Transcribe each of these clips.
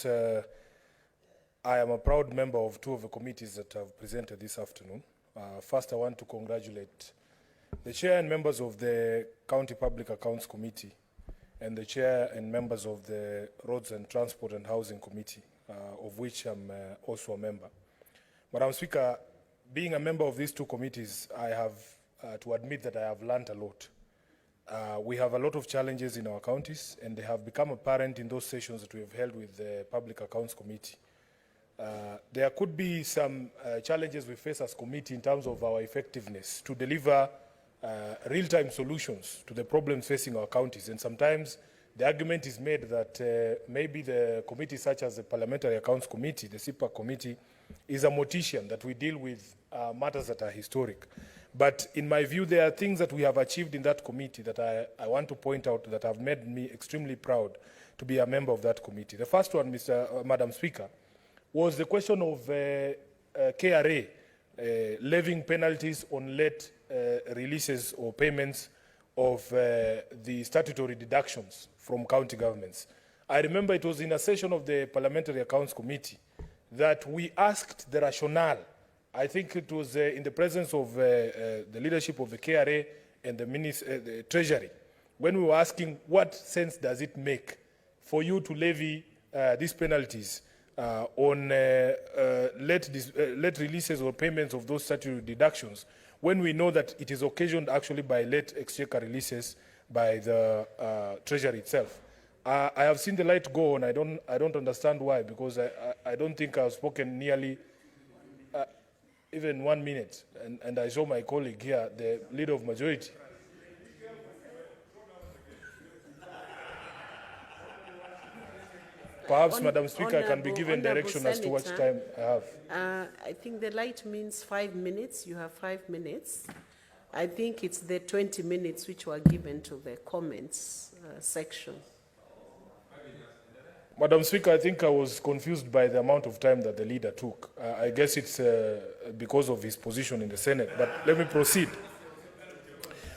because I am a proud member of two of the committees that have presented this afternoon. First, I want to congratulate the chair and members of the County Public Accounts Committee and the chair and members of the Roads and Transport and Housing Committee, of which I'm also a member. Madam Speaker, being a member of these two committees, I have to admit that I have learned a lot. We have a lot of challenges in our counties, and they have become apparent in those sessions that we have held with the Public Accounts Committee. There could be some challenges we face as committee in terms of our effectiveness to deliver real-time solutions to the problems facing our counties. And sometimes the argument is made that maybe the committee such as the Parliamentary Accounts Committee, the CPAC committee, is a mortician, that we deal with matters that are historic. But in my view, there are things that we have achieved in that committee that I want to point out that have made me extremely proud to be a member of that committee. The first one, Madam Speaker, was the question of KRA levying penalties on late releases or payments of the statutory deductions from county governments. I remember it was in a session of the Parliamentary Accounts Committee that we asked the rationale. I think it was in the presence of the leadership of the KRA and the Treasury, when we were asking what sense does it make for you to levy these penalties on late releases or payments of those statutory deductions, when we know that it is occasioned actually by late exchequer releases by the Treasury itself. I have seen the light go on. I don't understand why, because I don't think I've spoken nearly even 1 minute, and I saw my colleague here, the leader of majority. Perhaps, Madam Speaker, I can be given direction as to what time I have. I think the light means 5 minutes. You have 5 minutes. I think it's the 20 minutes which were given to the comments section. Madam Speaker, I think I was confused by the amount of time that the leader took. I guess it's because of his position in the Senate, but let me proceed.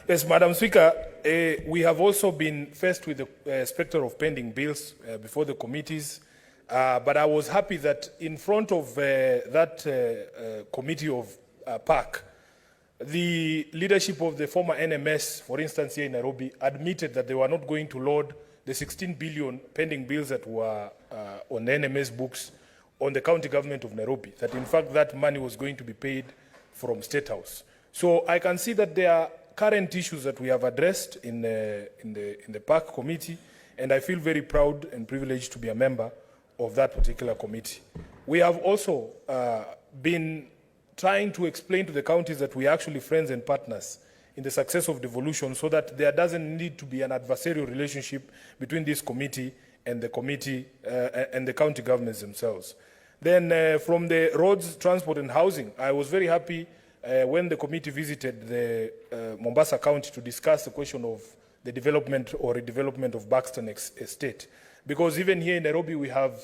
Yes, Madam Speaker, we have also been faced with the specter of pending bills before the committees, but I was happy that in front of that committee of PAC, the leadership of the former NMS, for instance, here in Nairobi, admitted that they were not going to load the 16 billion pending bills that were on the NMS books on the county government of Nairobi, that in fact that money was going to be paid from State House. So I can see that there are current issues that we have addressed in the PAC committee, and I feel very proud and privileged to be a member of that particular committee. We have also been trying to explain to the counties that we are actually friends and partners in the success of devolution, so that there doesn't need to be an adversarial relationship between this committee and the county governments themselves. Then from the Roads, Transport and Housing, I was very happy when the committee visited the Mombasa County to discuss the question of the development or redevelopment of Buxton Estate. Because even here in Nairobi, we have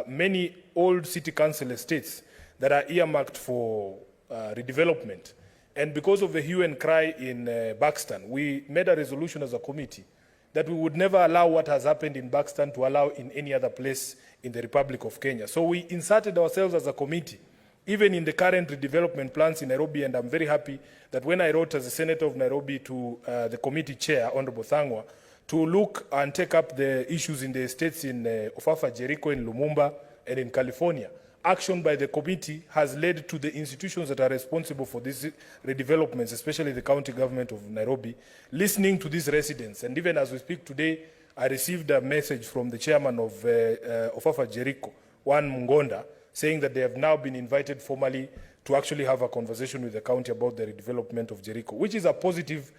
many old city council estates that are earmarked for redevelopment. And because of the hue and cry in Buxton, we made a resolution as a committee that we would never allow what has happened in Buxton to allow in any other place in the Republic of Kenya. So we inserted ourselves as a committee, even in the current redevelopment plans in Nairobi, and I'm very happy that when I wrote as a Senator of Nairobi to the committee chair, Honorable Thangwa, to look and take up the issues in the estates in Ofafa, Jericho, in Lumumba, and in California, action by the committee has led to the institutions that are responsible for these redevelopments, especially the county government of Nairobi, listening to these residents. And even as we speak today, I received a message from the chairman of Ofafa Jericho, Juan Mungonda, saying that they have now been invited formally to actually have a conversation with the county about the redevelopment of Jericho, which is a positive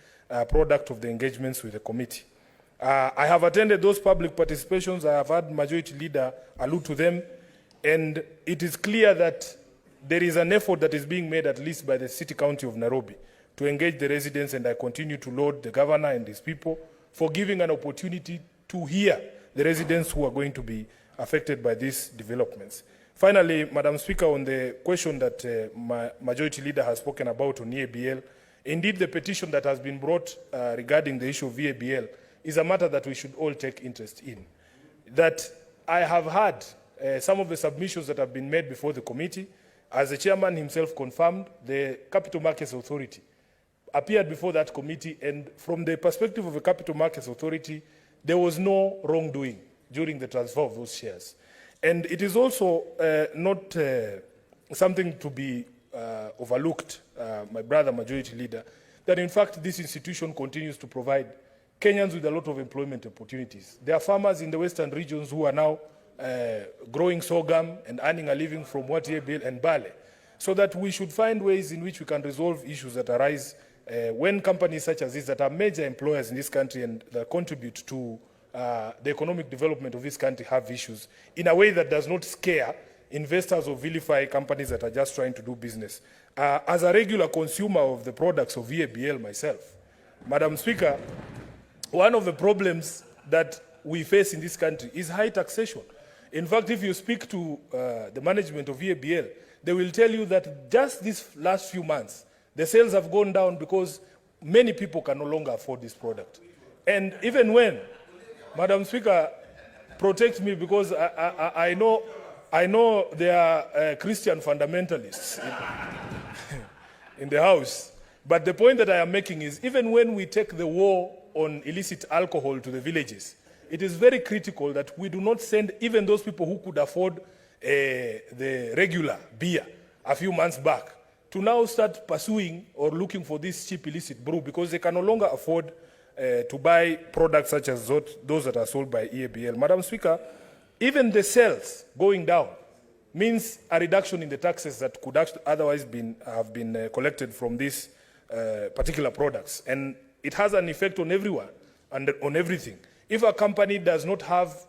product of the engagements with the committee. I have attended those public participations. I have had Majority Leader allude to them. And it is clear that there is an effort that is being made, at least by the City County of Nairobi, to engage the residents, and I continue to laud the governor and his people for giving an opportunity to hear the residents who are going to be affected by these developments. Finally, Madam Speaker, on the question that my Majority Leader has spoken about on EABL, indeed the petition that has been brought regarding the issue of EABL is a matter that we should all take interest in. That I have had some of the submissions that have been made before the committee. As the chairman himself confirmed, the Capital Markets Authority appeared before that committee, and from the perspective of the Capital Markets Authority, there was no wrongdoing during the transfer of those shares. And it is also not something to be overlooked, my brother Majority Leader, that in fact this institution continues to provide Kenyans with a lot of employment opportunities. There are farmers in the western regions who are now growing sorghum and earning a living from what EABL and barley. So that we should find ways in which we can resolve issues that arise when companies such as these that are major employers in this country and that contribute to the economic development of this country have issues in a way that does not scare investors or vilify companies that are just trying to do business. As a regular consumer of the products of EABL myself, Madam Speaker, one of the problems that we face in this country is high taxation. In fact, if you speak to the management of EABL, they will tell you that just these last few months, the sales have gone down because many people can no longer afford this product. And even when, Madam Speaker, protect me because I know there are Christian fundamentalists in the House. But the point that I am making is even when we take the war on illicit alcohol to the villages, it is very critical that we do not send even those people who could afford the regular beer a few months back to now start pursuing or looking for this cheap illicit brew because they can no longer afford to buy products such as those that are sold by EABL. Madam Speaker, even the sales going down means a reduction in the taxes that could otherwise have been collected from these particular products. And it has an effect on everyone and on everything. If a company does not have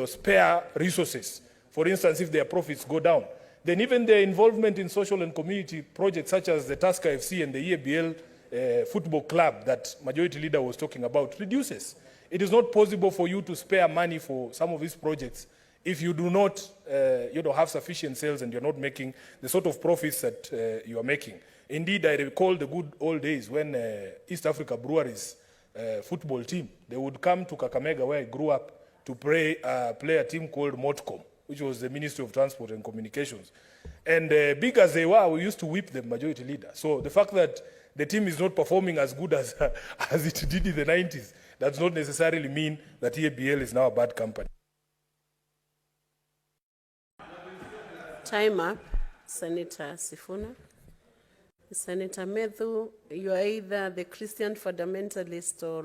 spare resources, for instance, if their profits go down, then even their involvement in social and community projects such as the Tusker FC and the EABL football club that Majority Leader was talking about reduces. It is not possible for you to spare money for some of these projects if you do not have sufficient sales and you're not making the sort of profits that you are making. Indeed, I recall the good old days when East Africa Breweries football team, they would come to Kakamega where I grew up to play a team called Motcom, which was the Ministry of Transport and Communications. And big as they were, we used to whip them, Majority Leader. So the fact that the team is not performing as good as it did in the 90s does not necessarily mean that EABL is now a bad company. Time up, Senator Sifuna. Senator Methu, you are either the Christian fundamentalist or